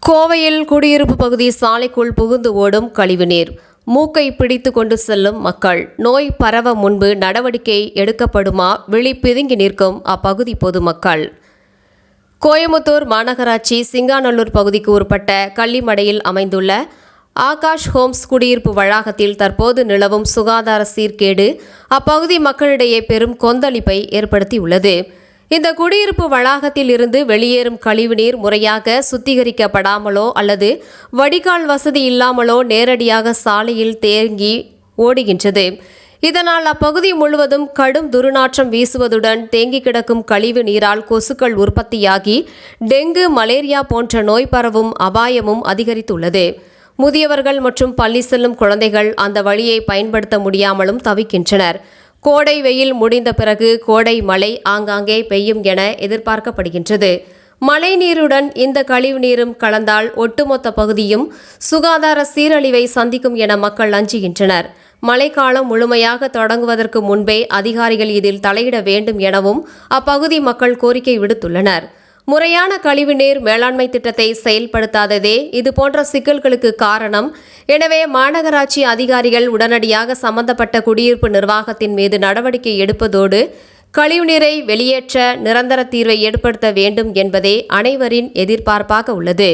கோவையில் குடியிருப்பு பகுதி சாலைக்குள் புகுந்து ஓடும் கழிவுநீர். மூக்கை பிடித்து கொண்டு செல்லும் மக்கள். நோய் பரவ முன்பு நடவடிக்கை எடுக்கப்படுமா? விழி பிதுங்கி நிற்கும் அப்பகுதி பொதுமக்கள். கோயமுத்தூர் மாநகராட்சி சிங்காநல்லூர் பகுதிக்கு உட்பட்ட கள்ளிமடையில் அமைந்துள்ள ஆகாஷ் ஹோம்ஸ் குடியிருப்பு வளாகத்தில் தற்போது நிலவும் சுகாதார சீர்கேடு அப்பகுதி மக்களிடையே பெரும் கொந்தளிப்பை ஏற்படுத்தியுள்ளது. இந்த குடியிருப்பு வளாகத்தில் இருந்து வெளியேறும் கழிவுநீர் முறையாக சுத்திகரிக்கப்படாமலோ அல்லது வடிகால் வசதி இல்லாமலோ நேரடியாக சாலையில் தேங்கி ஓடுகின்றது. இதனால் அப்பகுதி முழுவதும் கடும் துர்நாற்றம் வீசுவதுடன் தேங்கி கிடக்கும் கழிவு நீரால் கொசுக்கள் உற்பத்தியாகி டெங்கு, மலேரியா போன்ற நோய் பரவும் அபாயமும் அதிகரித்துள்ளது. முதியவர்கள் மற்றும் பள்ளி செல்லும் குழந்தைகள் அந்த வழியை பயன்படுத்த முடியாமலும் தவிக்கின்றனர். கோடை வெயில் முடிந்த பிறகு கோடை மழை ஆங்காங்கே பெய்யும் என எதிர்பார்க்கப்படுகின்றது. மழை நீருடன் இந்த கழிவு நீரும் கலந்தால் ஒட்டுமொத்த பகுதியும் சுகாதார சீரழிவை சந்திக்கும் என மக்கள் அஞ்சுகின்றனர். மழைக்காலம் முழுமையாக தொடங்குவதற்கு முன்பே அதிகாரிகள் இதில் தலையிட வேண்டும் எனவும் அப்பகுதி மக்கள் கோரிக்கை விடுத்துள்ளனர். முறையான கழிவுநீர் மேலாண்மை திட்டத்தை செயல்படுத்தாததே இதுபோன்ற சிக்கல்களுக்கு காரணம். எனவே மாநகராட்சி அதிகாரிகள் உடனடியாக சம்பந்தப்பட்ட குடியிருப்பு நிர்வாகத்தின் மீது நடவடிக்கை எடுப்பதோடு கழிவுநீரை வெளியேற்ற நிரந்தர தீர்வை ஏற்படுத்த வேண்டும் என்பதே அனைவரின் எதிர்பார்ப்பாக உள்ளது.